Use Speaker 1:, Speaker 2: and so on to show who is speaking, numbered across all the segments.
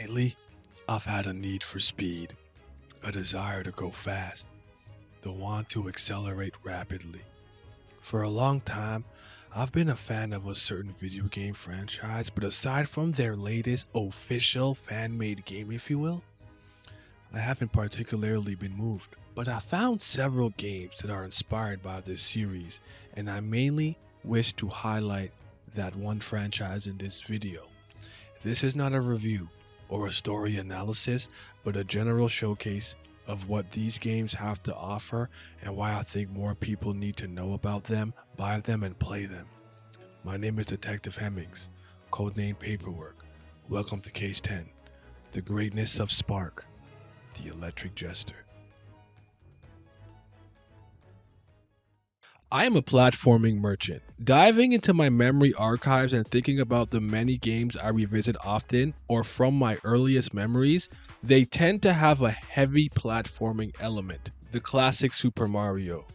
Speaker 1: Lately, I've had a need for speed, a desire to go fast, the want to accelerate rapidly. For a long time, I've been a fan of a certain video game franchise, but aside from their latest official fan-made game, if you will, I haven't particularly been moved. But I found several games that are inspired by this series, and I mainly wish to highlight that one franchise in this video. This is not a review or a story analysis, but a general showcase of what these games have to offer and why I think more people need to know about them, buy them, and play them. My name is Detective Hemmings, codename Paperwork. Welcome to Case 10, The Greatness of Spark, the Electric Jester. I am a platforming merchant. Diving into my memory archives and thinking about the many games I revisit often or from my earliest memories, they tend to have a heavy platforming element. The classic Super Mario,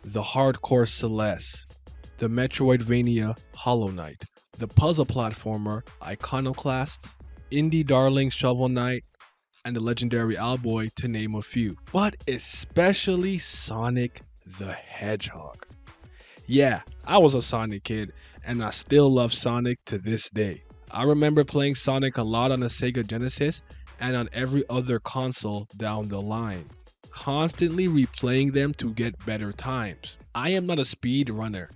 Speaker 1: the hardcore Celeste, the Metroidvania Hollow Knight, the puzzle platformer Iconoclast, indie darling Shovel Knight, and the legendary Owlboy, to name a few. But especially Sonic the Hedgehog. Yeah, I was a Sonic kid, and I still love Sonic to this day. I remember playing Sonic a lot on the Sega Genesis and on every other console down the line, constantly replaying them to get better times. I am not a speed runner,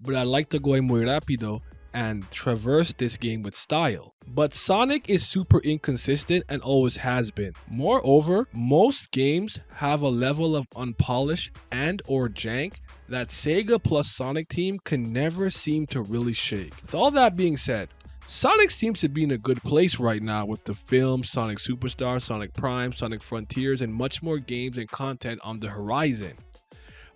Speaker 1: but I like to go muy rápido and traverse this game with style. But Sonic is super inconsistent and always has been. Moreover, most games have a level of unpolished and or jank that Sega plus Sonic team can never seem to really shake. With all that being said, Sonic seems to be in a good place right now with the film, Sonic Superstar, Sonic Prime, Sonic Frontiers, and much more games and content on the horizon.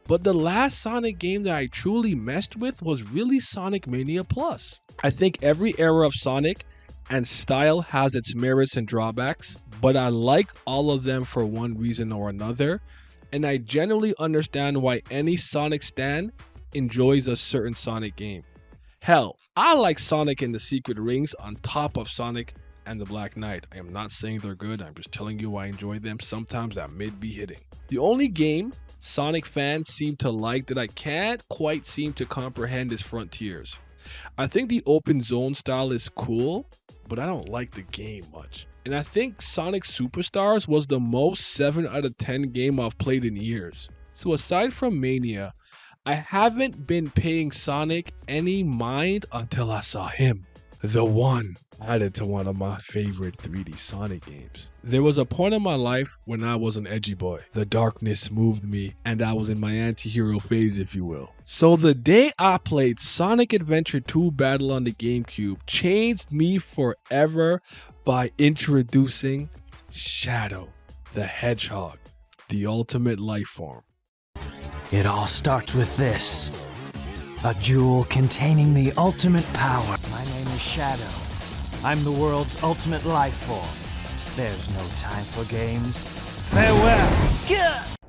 Speaker 1: But the last Sonic game that I truly messed with was really Sonic Mania Plus. I think every era of Sonic and style has its merits and drawbacks, but I like all of them for one reason or another, and I generally understand why any Sonic stan enjoys a certain Sonic game. Hell, I like Sonic and the Secret Rings on top of Sonic and the Black Knight. I am not saying they're good, I'm just telling you I enjoy them. Sometimes that mid be hitting. The only game Sonic fans seem to like that I can't quite seem to comprehend is Frontiers. I think the open zone style is cool, but I don't like the game much. And I think Sonic Superstars was the most 7 out of 10 game I've played in years. So aside from Mania, I haven't been paying Sonic any mind until I saw him, the one, added to one of my favorite 3D Sonic games. There was a point in my life when I was an edgy boy. The darkness moved me and I was in my anti-hero phase, if you will. So the day I played Sonic Adventure 2 Battle on the GameCube changed me forever by introducing Shadow the Hedgehog, the ultimate life form.
Speaker 2: It all starts with this. A jewel containing the ultimate power. My name is Shadow. I'm the world's ultimate life form. There's no time for games. Farewell.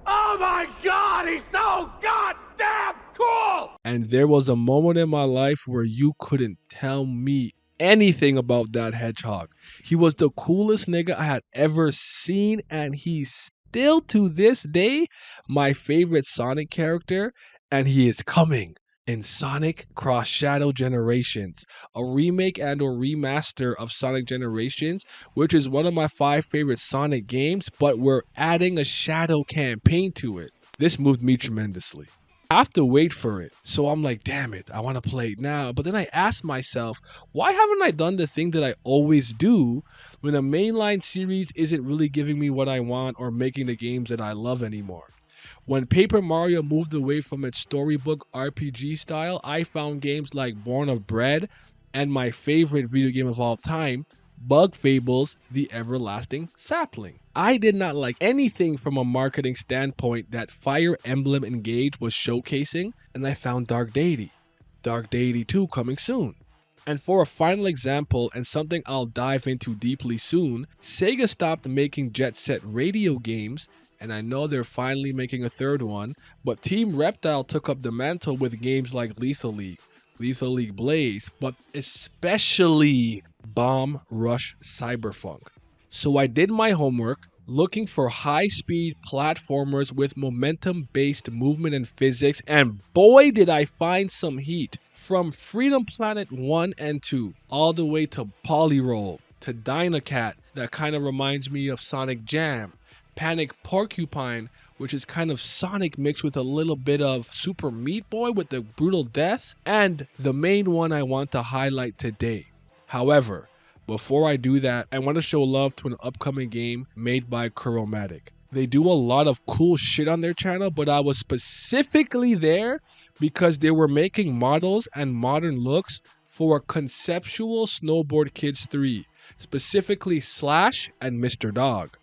Speaker 3: Oh my god, he's so goddamn cool!
Speaker 1: And there was a moment in my life where you couldn't tell me anything about that hedgehog. He was the coolest nigga I had ever seen, and he's still to this day my favorite Sonic character, and he is coming in Sonic Cross Shadow Generations, a remake and or remaster of Sonic Generations, which is one of my 5 favorite Sonic games, but we're adding a Shadow campaign to it. This moved me tremendously. I have to wait for it, so I'm like, damn it, I want to play it now. But then I ask myself, why haven't I done the thing that I always do when a mainline series isn't really giving me what I want or making the games that I love anymore? When Paper Mario moved away from its storybook RPG style, I found games like Born of Bread and my favorite video game of all time, Bug Fables: The Everlasting Sapling. I did not like anything from a marketing standpoint that Fire Emblem Engage was showcasing, and I found Dark Deity. Dark Deity 2 coming soon. And for a final example, and something I'll dive into deeply soon, Sega stopped making Jet Set radio games, and I know they're finally making a third one, but Team Reptile took up the mantle with games like Lethal League Blaze, but especially Bomb Rush Cyberpunk. So I did my homework, looking for high-speed platformers with momentum-based movement and physics, and boy did I find some heat. From Freedom Planet 1 and 2, all the way to Polyroll, to Dynacat, that kind of reminds me of Sonic Jam, Panic Porcupine, which is kind of Sonic mixed with a little bit of Super Meat Boy with the brutal death, and the main one I want to highlight today. However, before I do that, I want to show love to an upcoming game made by Chromatic. They do a lot of cool shit on their channel, but I was specifically there because they were making models and modern looks for Conceptual Snowboard Kids 3, specifically Slash and Mr. Dog.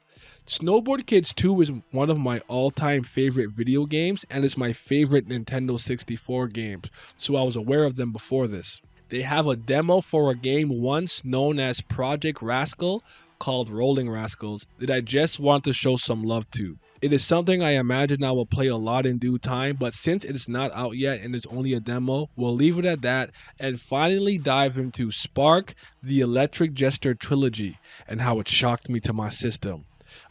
Speaker 1: Snowboard Kids 2 is one of my all-time favorite video games and is my favorite Nintendo 64 games, so I was aware of them before this. They have a demo for a game once known as Project Rascal called Rolling Rascals that I just want to show some love to. It is something I imagine I will play a lot in due time, but since it is not out yet and it's only a demo, we'll leave it at that and finally dive into Spark, the Electric Jester trilogy, and how it shocked me to my system.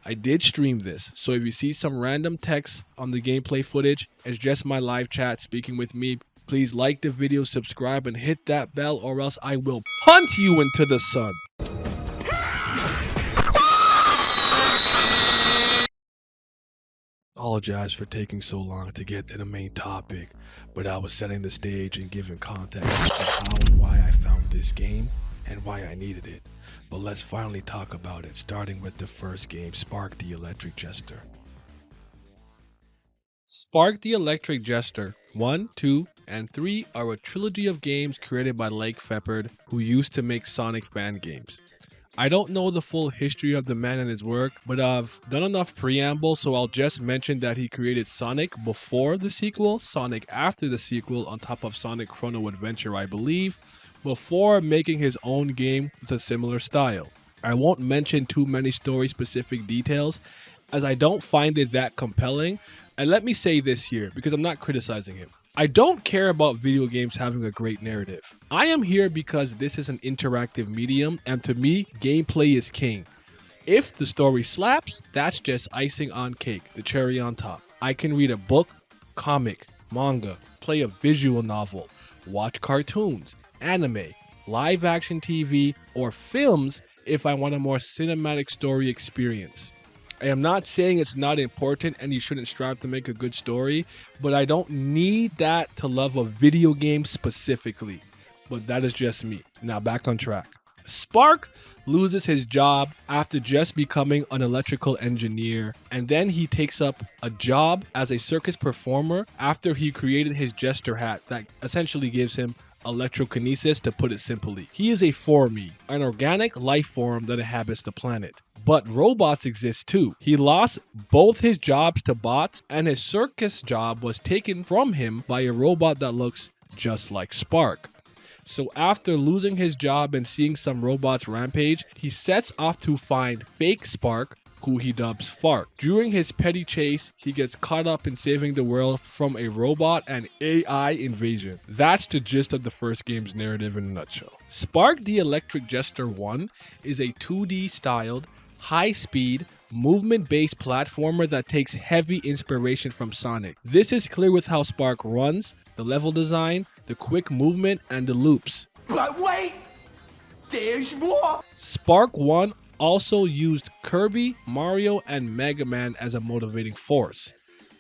Speaker 1: I did stream this, so if you see some random text on the gameplay footage, it's just my live chat speaking with me. Please like the video, subscribe, and hit that bell, or else I will punt you into the sun. Apologize for taking so long to get to the main topic, but I was setting the stage and giving context as to how and why I found this game and why I needed it. But let's finally talk about it, starting with the first game, Spark the Electric Jester. Spark the Electric Jester 1, 2, and 3 are a trilogy of games created by Feperd, who used to make Sonic fan games. I don't know the full history of the man and his work, but I've done enough preamble, so I'll just mention that he created Sonic before the sequel, Sonic after the sequel, on top of Sonic Chrono Adventure, I believe, before making his own game with a similar style. I won't mention too many story-specific details, as I don't find it that compelling, and let me say this here, because I'm not criticizing him. I don't care about video games having a great narrative. I am here because this is an interactive medium, and to me, gameplay is king. If the story slaps, that's just icing on cake, the cherry on top. I can read a book, comic, manga, play a visual novel, watch cartoons, anime, live action TV, or films if I want a more cinematic story experience. I am not saying it's not important and you shouldn't strive to make a good story, but I don't need that to love a video game specifically. But that is just me. Now back on track. Spark loses his job after just becoming an electrical engineer, and then he takes up a job as a circus performer after he created his Jester hat that essentially gives him electrokinesis, to put it simply. He is a Formy, an organic life form that inhabits the planet. But robots exist too. He lost both his jobs to bots, and his circus job was taken from him by a robot that looks just like Spark. So after losing his job and seeing some robots rampage, he sets off to find fake Spark, who he dubs Fark. During his petty chase, he gets caught up in saving the world from a robot and AI invasion. That's the gist of the first game's narrative in a nutshell. Spark the Electric Jester 1 is a 2D styled, high-speed, movement-based platformer that takes heavy inspiration from Sonic. This is clear with how Spark runs, the level design, the quick movement, and the loops.
Speaker 3: But wait! There's more!
Speaker 1: Spark 1 also used Kirby, Mario, and Mega Man as a motivating force.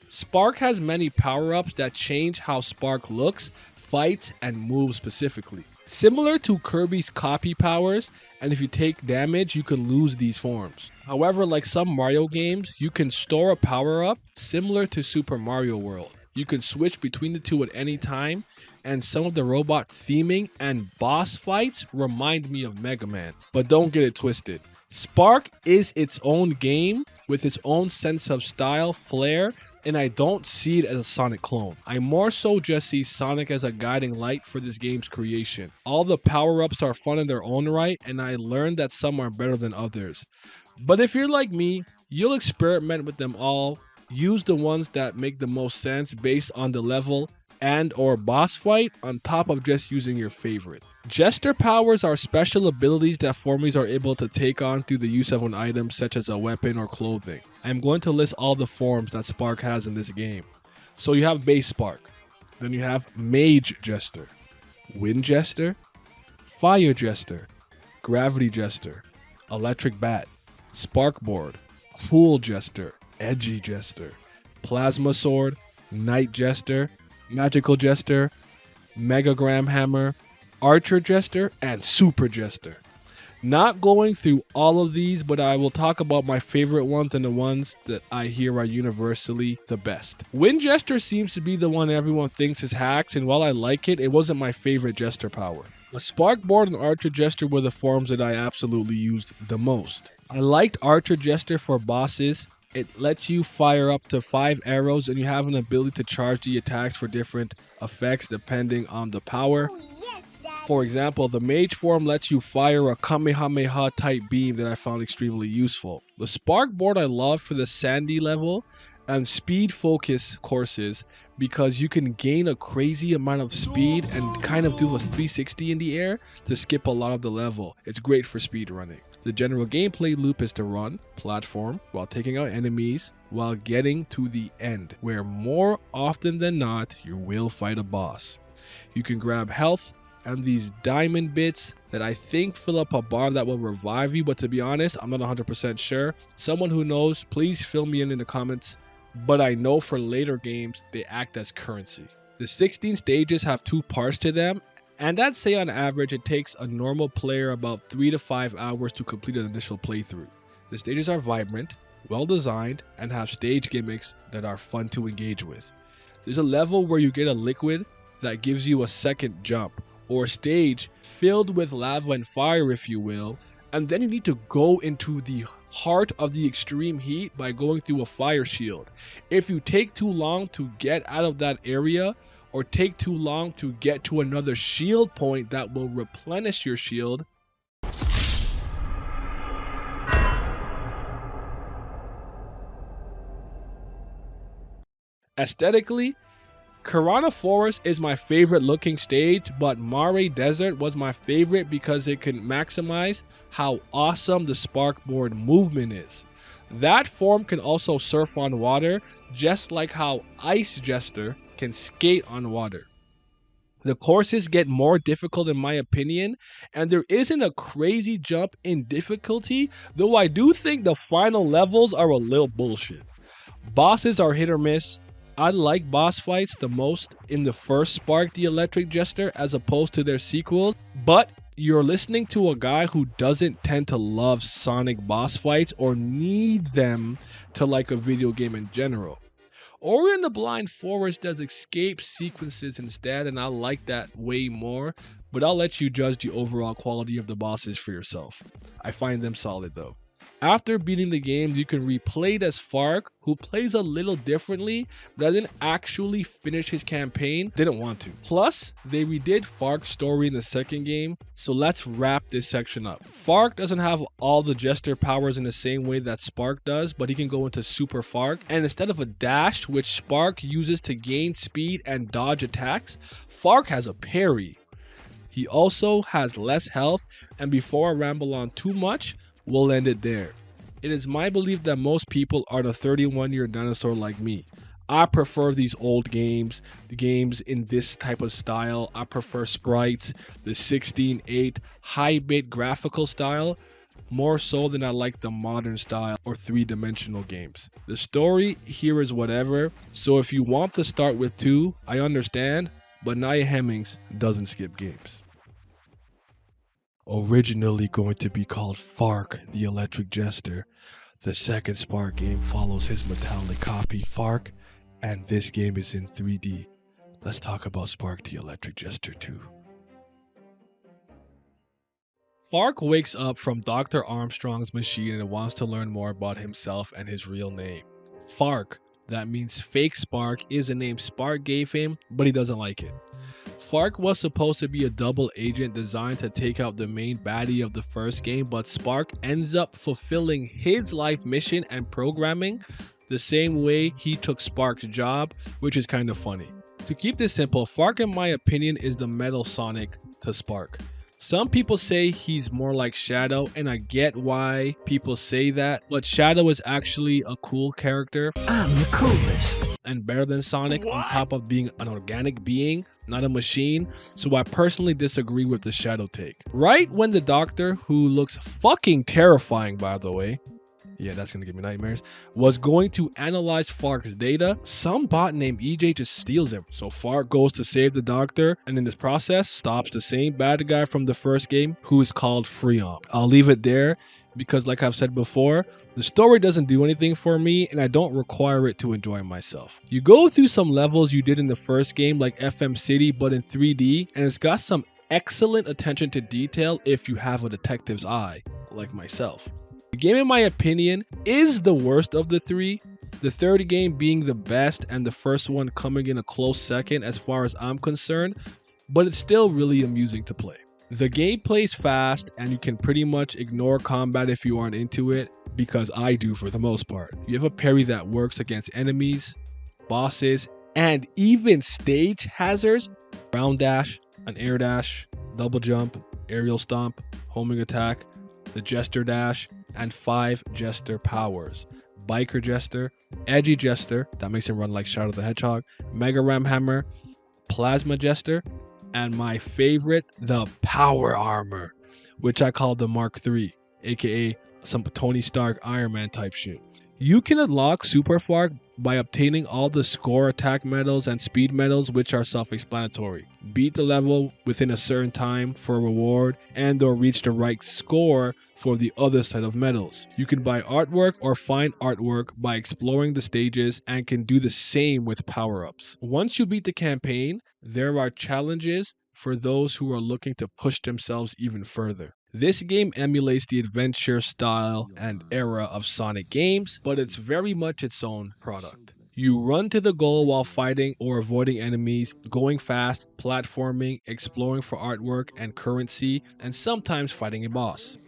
Speaker 1: Spark has many power-ups that change how Spark looks, fights, and moves specifically. Similar to Kirby's copy powers, and if you take damage, you can lose these forms. However, like some Mario games, you can store a power-up similar to Super Mario World. You can switch between the two at any time, and some of the robot theming and boss fights remind me of Mega Man. But don't get it twisted. Spark is its own game with its own sense of style, flair, and I don't see it as a Sonic clone. I more so just see Sonic as a guiding light for this game's creation. All the power-ups are fun in their own right, and I learned that some are better than others. But if you're like me, you'll experiment with them all, use the ones that make the most sense based on the level and or boss fight on top of just using your favorite. Jester powers are special abilities that formies are able to take on through the use of an item such as a weapon or clothing. I am going to list all the forms that Spark has in this game. So you have base Spark, then you have Mage Jester, Wind Jester, Fire Jester, Gravity Jester, Electric Bat, Sparkboard, Cool Jester, Edgy Jester, Plasma Sword, Night Jester, Magical Jester, Megagram Hammer, Archer Jester, and Super Jester. Not going through all of these, but I will talk about my favorite ones and the ones that I hear are universally the best. Wind Jester seems to be the one everyone thinks is hacks, and while I like it, it wasn't my favorite Jester power. The Sparkboard and Archer Jester were the forms that I absolutely used the most. I liked Archer Jester for bosses. It lets you fire up to 5 arrows and you have an ability to charge the attacks for different effects depending on the power. For example, the Mage form lets you fire a Kamehameha type beam that I found extremely useful. The Sparkboard I love for the Sandy level and speed focus courses because you can gain a crazy amount of speed and kind of do a 360 in the air to skip a lot of the level. It's great for speed running. The general gameplay loop is to run, platform, while taking out enemies, while getting to the end, where more often than not, you will fight a boss. You can grab health and these diamond bits that I think fill up a bar that will revive you, but to be honest, I'm not 100% sure. Someone who knows, please fill me in the comments, but I know for later games, they act as currency. The 16 stages have 2 parts to them, and I'd say on average it takes a normal player about 3 to 5 hours to complete an initial playthrough. The stages are vibrant, well designed, and have stage gimmicks that are fun to engage with. There's a level where you get a liquid that gives you a second jump, or a stage filled with lava and fire if you will, and then you need to go into the heart of the extreme heat by going through a fire shield. If you take too long to get out of that area, or take too long to get to another shield point that will replenish your shield, aesthetically, Karana Forest is my favorite looking stage, but Mare Desert was my favorite because it can maximize how awesome the Sparkboard movement is. That form can also surf on water, just like how Ice Jester can skate on water. The courses get more difficult in my opinion, and there isn't a crazy jump in difficulty, though I do think the final levels are a little bullshit. Bosses are hit or miss. I like boss fights the most in the first Spark the Electric Jester as opposed to their sequels, but you're listening to a guy who doesn't tend to love Sonic boss fights or need them to like a video game in general. Ori and the Blind Forest does escape sequences instead, and I like that way more, but I'll let you judge the overall quality of the bosses for yourself. I find them solid though. After beating the game, you can replay as Fark, who plays a little differently, but I didn't actually finish his campaign, didn't want to. Plus, they redid Fark's story in the second game, so let's wrap this section up. Fark doesn't have all the Jester powers in the same way that Spark does, but he can go into Super Fark, and instead of a dash, which Spark uses to gain speed and dodge attacks, Fark has a parry. He also has less health, and before I ramble on too much, we'll end it there. It is my belief that most people are the 31-year dinosaur like me. I prefer these old games, the games in this type of style. I prefer sprites, the 16:8 high-bit graphical style, more so than I like the modern style or 3-dimensional games. The story here is whatever, so if you want to start with 2, I understand, but Nia Hemmings doesn't skip games. Originally going to be called Fark the Electric Jester, the second Spark game follows his metallic copy Fark, and this game is in 3D. Let's talk about Spark the Electric Jester 2. Fark wakes up from Dr. Armstrong's machine and wants to learn more about himself and his real name. Fark, that means fake Spark, is a name Spark gave him, but he doesn't like it. Fark was supposed to be a double agent designed to take out the main baddie of the first game, but Spark ends up fulfilling his life mission and programming the same way he took Spark's job, which is kind of funny. To keep this simple, Fark in my opinion is the Metal Sonic to Spark. Some people say he's more like Shadow, and I get why people say that, but Shadow is actually a cool character.
Speaker 2: I'm the coolest.
Speaker 1: And better than Sonic on top of being an organic being, not a machine, so I personally disagree with the Shadow take. Right when the Doctor, who looks fucking terrifying by the way, yeah, that's gonna give me nightmares, was going to analyze Fark's data, some bot named EJ just steals him. So Fark goes to save the Doctor, and in this process, stops the same bad guy from the first game, who is called Freon. I'll leave it there, because like I've said before, the story doesn't do anything for me, and I don't require it to enjoy myself. You go through some levels you did in the first game, like FM City, but in 3D, and it's got some excellent attention to detail if you have a detective's eye, like myself. The game, in my opinion, is the worst of the three, the third game being the best and the first one coming in a close second as far as I'm concerned, but it's still really amusing to play. The game plays fast and you can pretty much ignore combat if you aren't into it, because I do for the most part. You have a parry that works against enemies, bosses, and even stage hazards. Ground dash, an air dash, double jump, aerial stomp, homing attack, the Jester dash, and 5 Jester powers. Biker Jester, Edgy Jester, that makes him run like Shadow the Hedgehog, Mega Ram Hammer, Plasma Jester, and my favorite, the Power Armor, which I call the Mark III, aka some Tony Stark Iron Man type shit. You can unlock Super Fark by obtaining all the score attack medals and speed medals, which are self-explanatory. Beat the level within a certain time for a reward, and or reach the right score for the other set of medals. You can buy artwork or find artwork by exploring the stages, and can do the same with power-ups. Once you beat the campaign, there are challenges for those who are looking to push themselves even further. This game emulates the adventure style and era of Sonic games, but it's very much its own product. You run to the goal while fighting or avoiding enemies, going fast, platforming, exploring for artwork and currency, and sometimes fighting a boss.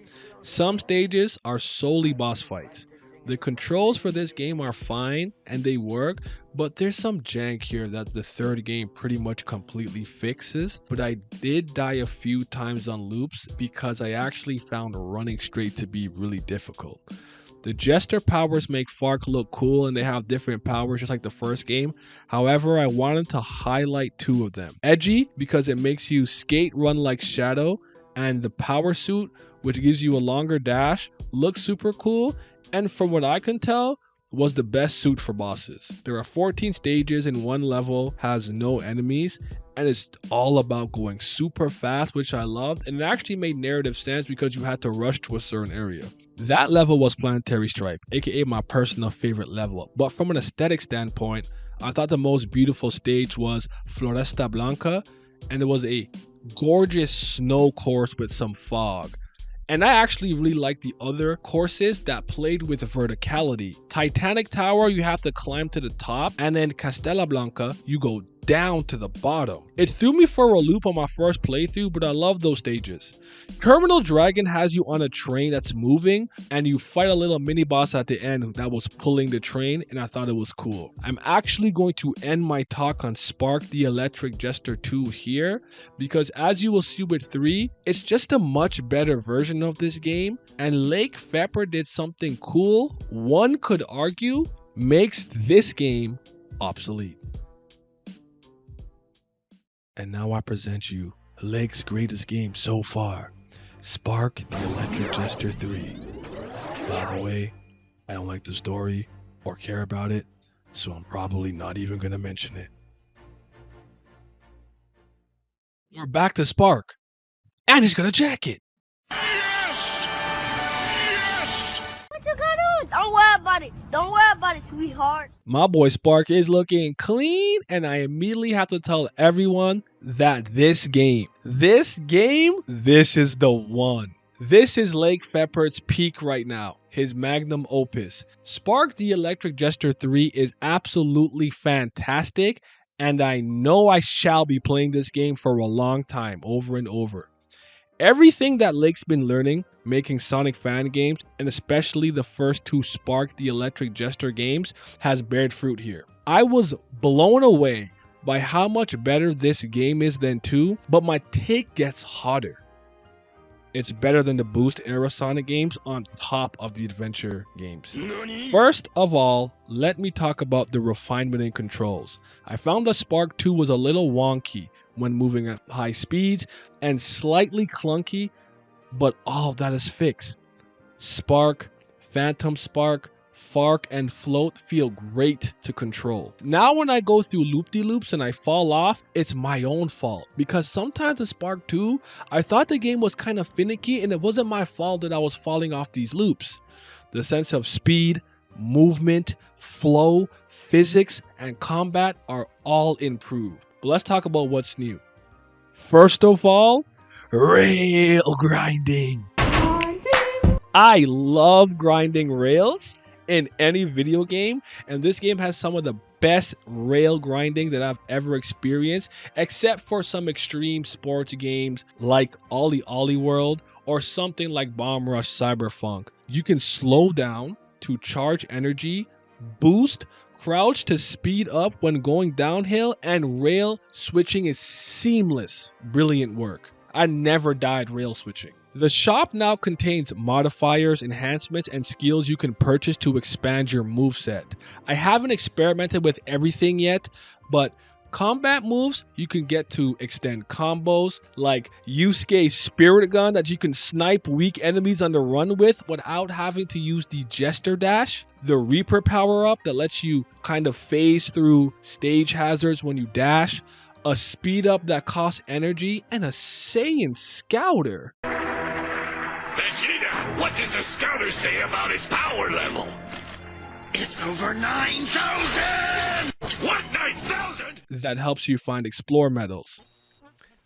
Speaker 1: Some stages are solely boss fights. The controls for this game are fine and they work, but there's some jank here that the third game pretty much completely fixes. But I did die a few times on loops because I actually found running straight to be really difficult. The Jester powers make Fark look cool and they have different powers just like the first game. However, I wanted to highlight 2 of them. Edgy, because it makes you skate run like Shadow, and the power suit, which gives you a longer dash, looks super cool, and from what I can tell, was the best suit for bosses. There are 14 stages and 1 level has no enemies, and it's all about going super fast, which I loved, and it actually made narrative sense because you had to rush to a certain area. That level was Planetary Stripe, aka my personal favorite level, but from an aesthetic standpoint, I thought the most beautiful stage was Floresta Blanca, and it was a gorgeous snow course with some fog. And I actually really like the other courses that played with verticality. Titanic Tower, you have to climb to the top, and then Castella Blanca, you go down to the bottom. It threw me for a loop on my first playthrough, but I love those stages. Terminal Dragon has you on a train that's moving, and you fight a little mini boss at the end that was pulling the train, and I thought it was cool. I'm actually going to end my talk on Spark the Electric Jester 2 here, because as you will see with 3, it's just a much better version of this game, and Lake Feperd did something cool, one could argue, makes this game obsolete. And now I present you Lake's greatest game so far, Spark the Electric Jester 3. By the way, I don't like the story or care about it, so I'm probably not even going to mention it. We're back to Spark, and he's got a jacket.
Speaker 3: Yes! Yes!
Speaker 4: What you gonna do? Don't worry about it. Don't worry about it, sweetheart.
Speaker 1: My boy Spark is looking clean, and I immediately have to tell everyone that this is the one. This is Lake Feperd's peak right now, his magnum opus. Spark the Electric Jester 3 is absolutely fantastic, and I know I shall be playing this game for a long time, over and over. Everything that Lake's been learning, making Sonic fan games, and especially the first 2 Spark the Electric Jester games, has bared fruit here. I was blown away by how much better this game is than 2, but my take gets hotter. It's better than the Boost era Sonic games on top of the adventure games. First of all, let me talk about the refinement in controls. I found that Spark 2 was a little wonky when moving at high speeds and slightly clunky, but all of that is fixed. Spark, Phantom Spark, Fark, and Float feel great to control. Now when I go through loop-de-loops and I fall off, it's my own fault. Because sometimes in Spark 2, I thought the game was kind of finicky and it wasn't my fault that I was falling off these loops. The sense of speed, movement, flow, physics, and combat are all improved. But let's talk about what's new. First of all, rail grinding. I love grinding rails in any video game, and this game has some of the best rail grinding that I've ever experienced, except for some extreme sports games like Ollie Ollie World or something like Bomb Rush Cyberpunk. You can slow down to charge energy, boost, crouch to speed up when going downhill, and rail switching is seamless. Brilliant work. I never died rail switching. The shop now contains modifiers, enhancements, and skills you can purchase to expand your moveset. I haven't experimented with everything yet, but combat moves you can get to extend combos like Yusuke's Spirit Gun that you can snipe weak enemies on the run with without having to use the Jester dash. The Reaper power-up that lets you kind of phase through stage hazards when you dash. A speed up that costs energy, and a Saiyan Scouter.
Speaker 3: Vegeta, what does the scouter say about his power level? It's over 9,000! What, 9,000?
Speaker 1: That helps you find Explore medals.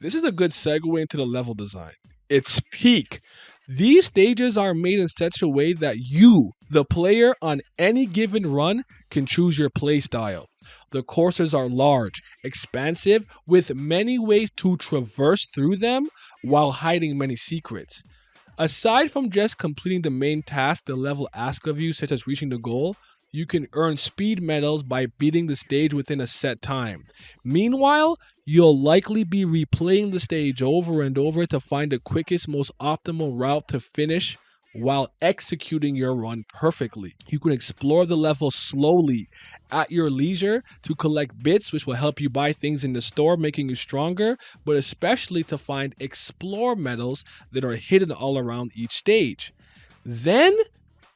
Speaker 1: This is a good segue into the level design. It's peak. These stages are made in such a way that you, the player on any given run, can choose your playstyle. The courses are large, expansive, with many ways to traverse through them while hiding many secrets. Aside from just completing the main task the level asks of you, such as reaching the goal, you can earn speed medals by beating the stage within a set time. Meanwhile, you'll likely be replaying the stage over and over to find the quickest, most optimal route to finish while executing your run perfectly. You can explore the level slowly at your leisure to collect bits which will help you buy things in the store, making you stronger, but especially to find explore medals that are hidden all around each stage. Then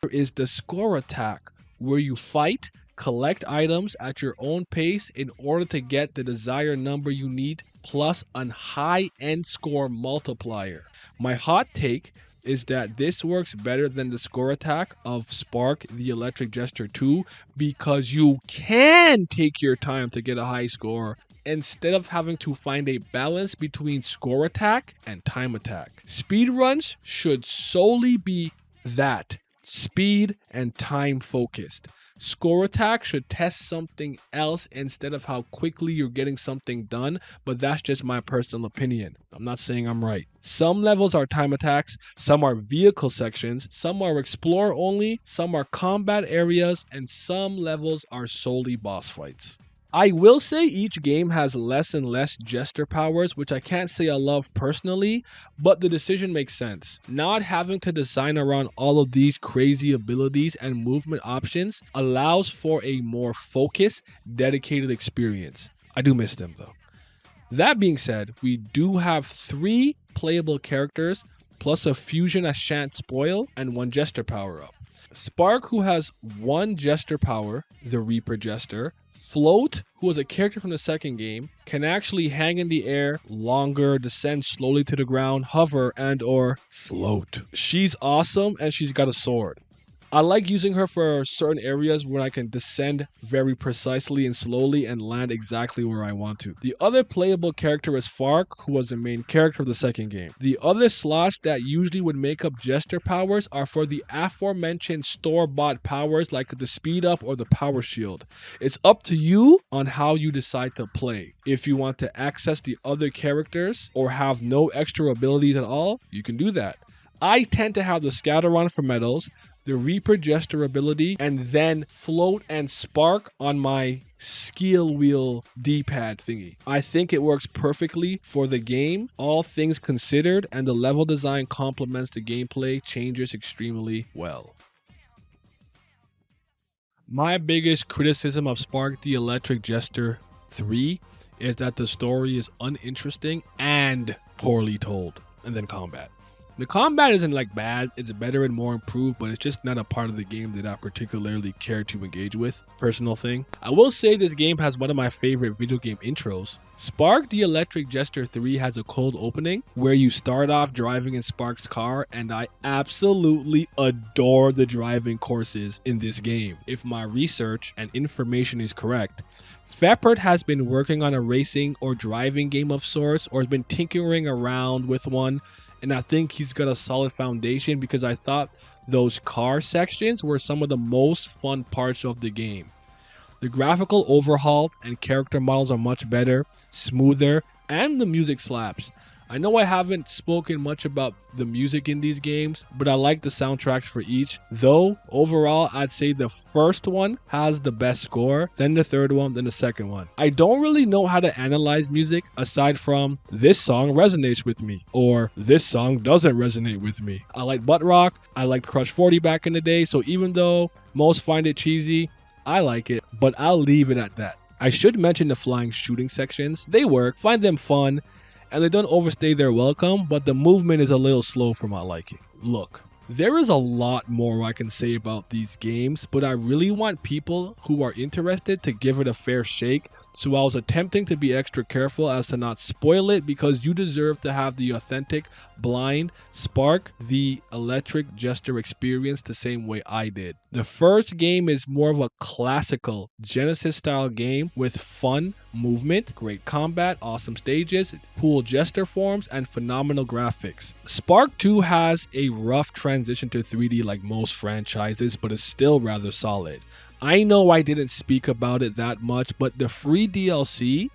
Speaker 1: there is the score attack, where you fight, collect items at your own pace in order to get the desired number you need, plus a high-end score multiplier. My hot take is that this works better than the score attack of Spark the Electric Jester 2 because you can take your time to get a high score instead of having to find a balance between score attack and time attack. Speedruns should solely be that, speed and time focused. Score attack should test something else instead of how quickly you're getting something done, but that's just my personal opinion. I'm not saying I'm right. Some levels are time attacks, some are vehicle sections, some are explore only, some are combat areas, and some levels are solely boss fights. I will say each game has less and less Jester powers, which I can't say I love personally, but the decision makes sense. Not having to design around all of these crazy abilities and movement options allows for a more focused, dedicated experience. I do miss them though. That being said, we do have 3 playable characters, plus a fusion I shan't spoil, and 1 Jester power-up. Spark, who has 1 Jester power, the Reaper Jester. Float, who is a character from the second game, can actually hang in the air longer, descend slowly to the ground, hover, and or float. She's awesome, and she's got a sword. I like using her for certain areas where I can descend very precisely and slowly and land exactly where I want to. The other playable character is Fark, who was the main character of the second game. The other slots that usually would make up Jester powers are for the aforementioned store-bought powers like the speed up or the power shield. It's up to you on how you decide to play. If you want to access the other characters or have no extra abilities at all, you can do that. I tend to have the Scatteron for medals, the Reaper Jester ability, and then float and spark on my skill wheel D-pad thingy. I think it works perfectly for the game, all things considered, and the level design complements the gameplay changes extremely well. My biggest criticism of Spark the Electric Jester 3 is that the story is uninteresting and poorly told. And then combat. The combat isn't like bad, it's better and more improved, but it's just not a part of the game that I particularly care to engage with. Personal thing. I will say this game has one of my favorite video game intros. Spark the Electric Jester 3 has a cold opening where you start off driving in Spark's car, and I absolutely adore the driving courses in this game. If my research and information is correct, Feperd has been working on a racing or driving game of sorts, or has been tinkering around with one, and I think he's got a solid foundation because I thought those car sections were some of the most fun parts of the game. The graphical overhaul and character models are much better, smoother, and the music slaps. I know I haven't spoken much about the music in these games, but I like the soundtracks for each. Though, overall, I'd say the first one has the best score, then the third one, then the second one. I don't really know how to analyze music aside from this song resonates with me, or this song doesn't resonate with me. I like butt rock, I liked Crush 40 back in the day, so even though most find it cheesy, I like it, but I'll leave it at that. I should mention the flying shooting sections. They work, find them fun, and they don't overstay their welcome, but the movement is a little slow for my liking. Look, there is a lot more I can say about these games, but I really want people who are interested to give it a fair shake, so I was attempting to be extra careful as to not spoil it because you deserve to have the authentic, blind, Spark the Electric Jester experience the same way I did. The first game is more of a classical Genesis style game with fun movement, great combat, awesome stages, cool Jester forms, and phenomenal graphics. Spark 2 has a rough transition to 3D like most franchises, but is still rather solid. I know I didn't speak about it that much, but the free DLC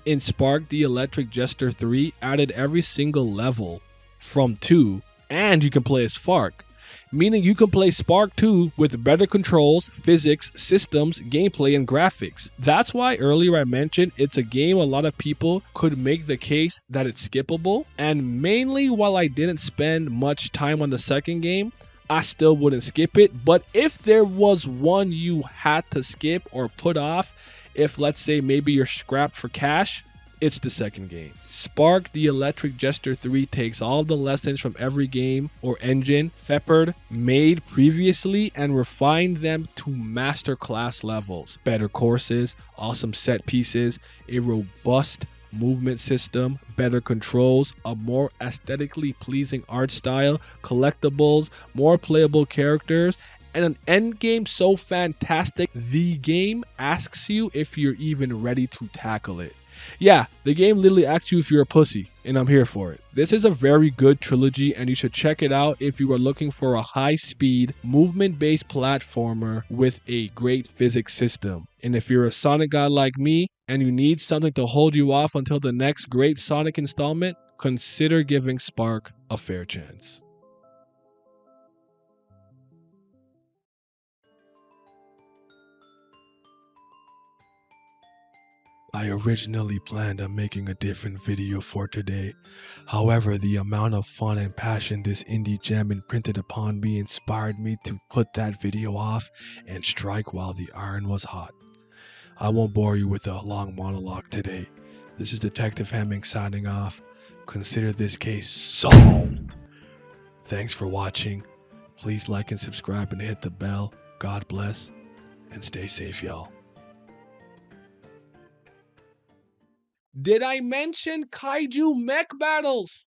Speaker 1: in Spark the Electric Jester 3 added every single level from 2, and you can play as Fark. Meaning you can play Spark 2 with better controls, physics, systems, gameplay, and graphics. That's why earlier I mentioned it's a game a lot of people could make the case that it's skippable, and mainly while I didn't spend much time on the second game, I still wouldn't skip it. But if there was one you had to skip or put off, if let's say maybe you're scrapped for cash, it's the second game. Spark the Electric Jester 3 takes all the lessons from every game or engine Feperd made previously and refined them to masterclass levels. Better courses, awesome set pieces, a robust movement system, better controls, a more aesthetically pleasing art style, collectibles, more playable characters, and an endgame so fantastic the game asks you if you're even ready to tackle it. Yeah, the game literally asks you if you're a pussy, and I'm here for it. This is a very good trilogy, and you should check it out if you are looking for a high-speed, movement-based platformer with a great physics system. And if you're a Sonic guy like me, and you need something to hold you off until the next great Sonic installment, consider giving Spark a fair chance. I originally planned on making a different video for today. However, the amount of fun and passion this indie gem imprinted upon me inspired me to put that video off and strike while the iron was hot. I won't bore you with a long monologue today. This is Detective Hemming signing off. Consider this case solved. Thanks for watching. Please like and subscribe and hit the bell. God bless and stay safe, y'all. Did I mention kaiju mech battles?